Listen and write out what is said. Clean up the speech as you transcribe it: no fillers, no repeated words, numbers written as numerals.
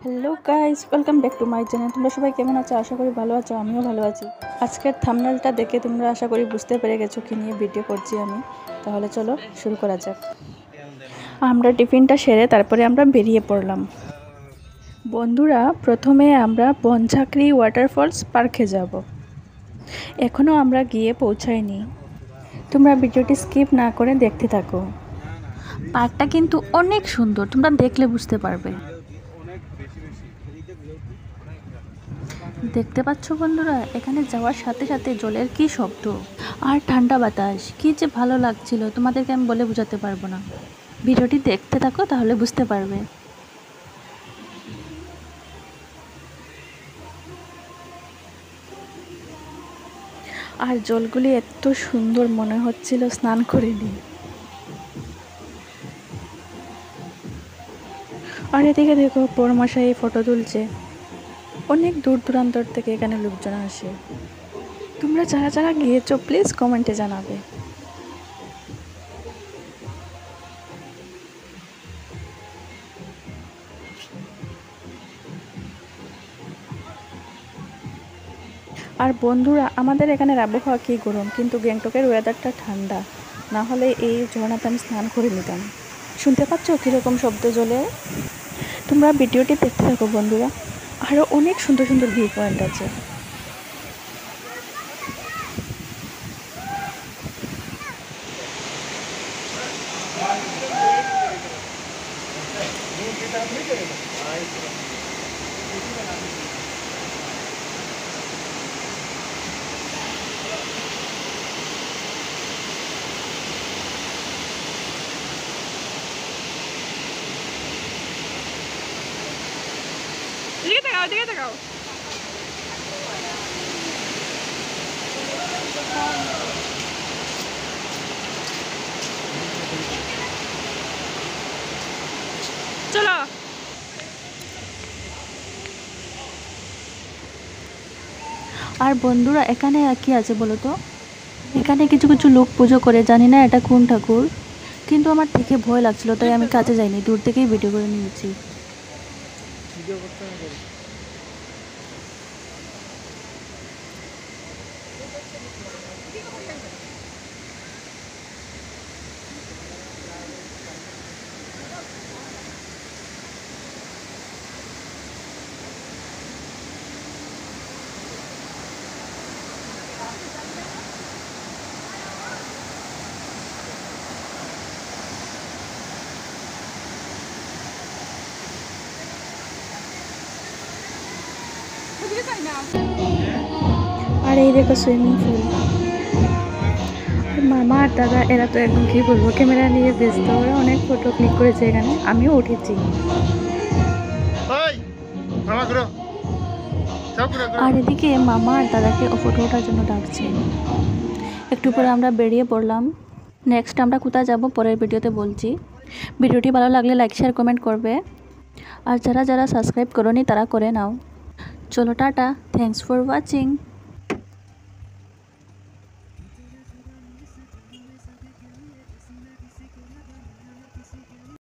Hello guys, welcome back to my channel. তোমরা সবাই কেমন আছো? আশা করি ভালো আছো, আমিও ভালো আছি। আজকের থাম্বনেলটা দেখে তোমরা আশা করি বুঝতে পেরে গেছো কি নিয়ে ভিডিও করছি আমি। তাহলে চলো শুরু করা যাক। আমরা টিফিনটা সেরে তারপরে আমরা বেরিয়ে পড়লাম। বন্ধুরা, প্রথমে আমরা বনঝাঁকড়ি ওয়াটারফলস পার্কে যাব। এখনও আমরা গিয়ে পৌঁছাইনি। তোমরা ভিডিওটি স্কিপ না করে দেখতে থাকো। পার্কটা কিন্তু অনেক সুন্দর, তোমরা দেখলে বুঝতে পারবে। দেখতে পাচ্ছ বন্ধুরা, এখানে যাওয়ার সাথে সাথে জলের কি শব্দ আর ঠান্ডা বাতাস, কি যে ভালো লাগছিল তোমাদেরকে আমি বলে বোঝাতে পারবো না। ভিডিওটি দেখতে থাকো তাহলে বুঝতে পারবে। আর জলগুলি এত সুন্দর মনে হচ্ছিল স্নান করে নিই। আর এদিকে দেখো পরমাশাই ফটো তুলছে। অনেক দূর দূরান্তর থেকে এখানে লোকজন আসে। তোমরা যারা যারা গিয়েছো প্লিজ কমেন্টে জানাবে। আর বন্ধুরা, আমাদের এখানের আবহাওয়া কী গরম, কিন্তু গ্যাংটকের ওয়েদারটা ঠান্ডা। না হলে এই ঝর্ণাতে আমি স্নান করে নিতাম। শুনতে পাচ্ছ কীরকম শব্দ জলে? তোমরা ভিডিওটি দেখতে থাকো বন্ধুরা, আরও অনেক সুন্দর সুন্দর ভিউ পয়েন্ট আছে। দিকে তাকাও। চলো। আর বন্ধুরা, এখানে কি আছে বলো তো? এখানে কিছু কিছু লোক পুজো করে, জানি না এটা কোন ঠাকুর, কিন্তু আমার থেকে ভয় লাগছিল তাই আমি কাছে যাইনি, দূর থেকেই ভিডিও করে নিয়েছি। আর এই দেখো সুইমিং পুল। মামা আর দাদা এরা তো একদম কী বলবো, ক্যামেরা নিয়ে ব্যস্ত, ওরা অনেক ফটো ক্লিক করেছে এখানে, আমিও উঠেছি। আর এদিকে মামা আর দাদাকে ফটো ওঠার জন্য ডাকছে। একটু পরে আমরা বেরিয়ে পড়লাম। নেক্সট আমরা কোথায় যাব পরের ভিডিওতে বলছি। ভিডিওটি ভালো লাগলে লাইক শেয়ার কমেন্ট করবে। আর যারা যারা সাবস্ক্রাইব করোনি তারা করে নাও। চলো টাটা, থ্যাংকস ফর ওয়াচিং।